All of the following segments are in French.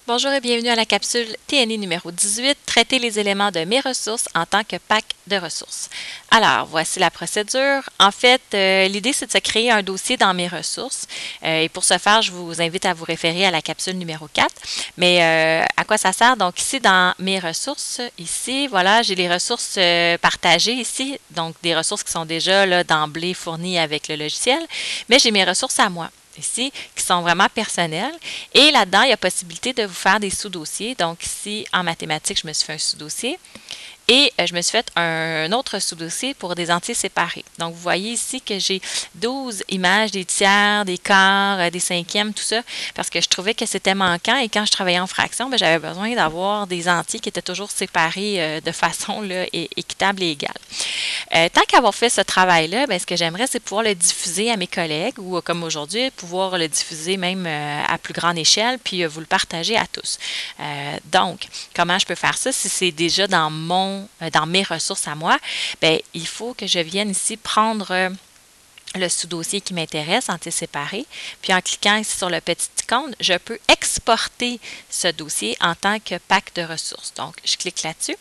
Bonjour et bienvenue à la capsule TNI numéro 18, traiter les éléments de mes ressources en tant que pack de ressources. Alors, voici la procédure. En fait, l'idée, c'est de se créer un dossier dans mes ressources. Et pour ce faire, je vous invite à vous référer à la capsule numéro 4. Mais à quoi ça sert? Donc, ici, dans mes ressources, ici, voilà, j'ai les ressources partagées ici. Donc, des ressources qui sont déjà là d'emblée fournies avec le logiciel. Mais j'ai mes ressources à moi ici, qui sont vraiment personnels. Et là-dedans, il y a possibilité de vous faire des sous-dossiers. Donc ici, en mathématiques, je me suis fait un sous-dossier. Et je me suis fait un autre sous-dossier pour des entiers séparés. Donc, vous voyez ici que j'ai 12 images des tiers, des quarts, des cinquièmes, tout ça, parce que je trouvais que c'était manquant. Et quand je travaillais en fraction, j'avais besoin d'avoir des entiers qui étaient toujours séparés de façon là, équitable et égale. Tant qu'avoir fait ce travail-là, ce que j'aimerais, c'est pouvoir le diffuser à mes collègues ou comme aujourd'hui, pouvoir le diffuser même à plus grande échelle, puis vous le partager à tous. Donc, comment je peux faire ça si c'est déjà dans mes ressources à moi? Il faut que je vienne ici prendre le sous-dossier qui m'intéresse, entier séparé. Puis en cliquant ici sur le petit icône, je peux exporter ce dossier en tant que pack de ressources. Donc, je clique là-dessus.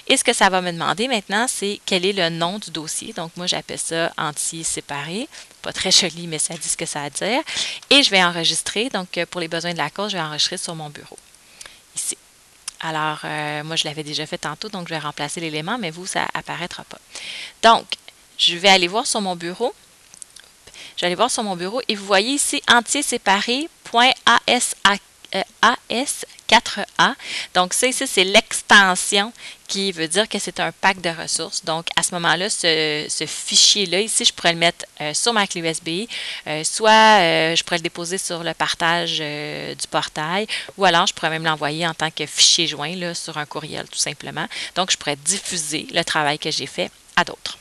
Et ce que ça va me demander maintenant, c'est quel est le nom du dossier. Donc, moi, j'appelle ça entier séparé. Pas très joli, mais ça dit ce que ça a à dire. Et je vais enregistrer. Donc, pour les besoins de la cause, je vais enregistrer sur mon bureau. Ici. Alors, moi, je l'avais déjà fait tantôt, donc je vais remplacer l'élément, mais vous, ça apparaîtra pas. Donc, je vais aller voir sur mon bureau. Je vais aller voir sur mon bureau et vous voyez ici entier séparé .as4a. Donc ça ici, c'est l'extension qui veut dire que c'est un pack de ressources. Donc à ce moment-là, ce fichier-là, ici, je pourrais le mettre sur ma clé USB, soit je pourrais le déposer sur le partage du portail, ou alors je pourrais même l'envoyer en tant que fichier joint là, sur un courriel, tout simplement. Donc je pourrais diffuser le travail que j'ai fait à d'autres.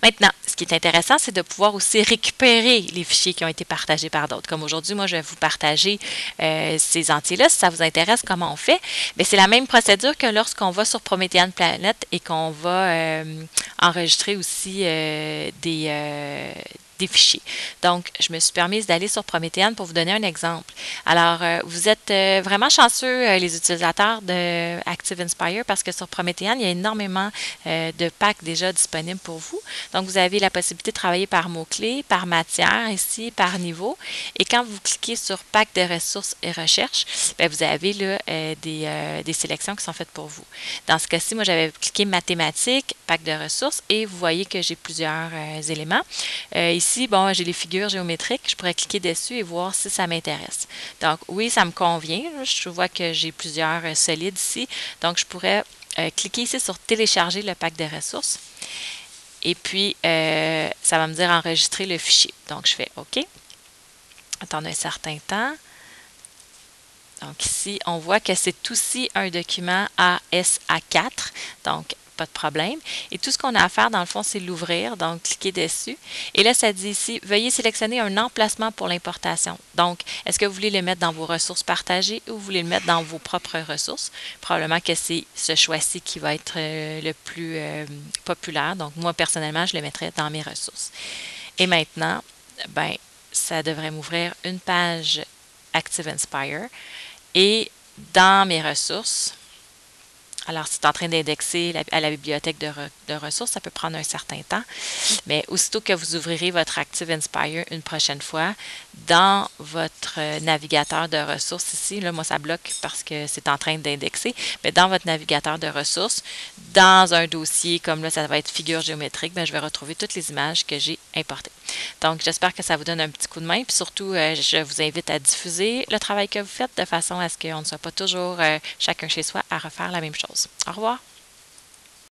Maintenant, ce qui est intéressant, c'est de pouvoir aussi récupérer les fichiers qui ont été partagés par d'autres. Comme aujourd'hui, moi, je vais vous partager ces entiers-là. Si ça vous intéresse, comment on fait? C'est la même procédure que lorsqu'on va sur Promethean Planet et qu'on va enregistrer aussi des fichiers. Donc, je me suis permise d'aller sur Promethean pour vous donner un exemple. Alors, vous êtes vraiment chanceux, les utilisateurs de Active Inspire, parce que sur Promethean, il y a énormément de packs déjà disponibles pour vous. Donc, vous avez la possibilité de travailler par mots-clés, par matière ici, par niveau. Et quand vous cliquez sur Pack de ressources et recherche, vous avez là, des sélections qui sont faites pour vous. Dans ce cas-ci, moi, j'avais cliqué mathématiques, Pack de ressources, et vous voyez que j'ai plusieurs éléments. Ici, bon, j'ai les figures géométriques. Je pourrais cliquer dessus et voir si ça m'intéresse. Donc, oui, ça me convient. Je vois que j'ai plusieurs solides ici. Donc, je pourrais cliquer ici sur télécharger le pack de ressources. Et puis, ça va me dire enregistrer le fichier. Donc, je fais OK. Attendre un certain temps. Donc, ici, on voit que c'est aussi un document ASA4. Donc, pas de problème. Et tout ce qu'on a à faire, dans le fond, c'est l'ouvrir. Donc, cliquez dessus. Et là, ça dit ici, veuillez sélectionner un emplacement pour l'importation. Donc, est-ce que vous voulez le mettre dans vos ressources partagées ou vous voulez le mettre dans vos propres ressources? Probablement que c'est ce choix-ci qui va être le plus populaire. Donc, moi, personnellement, je le mettrais dans mes ressources. Et maintenant, ça devrait m'ouvrir une page Active Inspire. Et dans mes ressources, alors c'est en train d'indexer à la bibliothèque de ressources, ça peut prendre un certain temps, mais aussitôt que vous ouvrirez votre Active Inspire une prochaine fois, dans votre navigateur de ressources ici, là, moi ça bloque parce que c'est en train d'indexer, mais dans votre navigateur de ressources, dans un dossier comme là, ça va être figure géométrique, je vais retrouver toutes les images que j'ai importées. Donc, j'espère que ça vous donne un petit coup de main. Puis surtout, je vous invite à diffuser le travail que vous faites de façon à ce qu'on ne soit pas toujours chacun chez soi à refaire la même chose. Au revoir.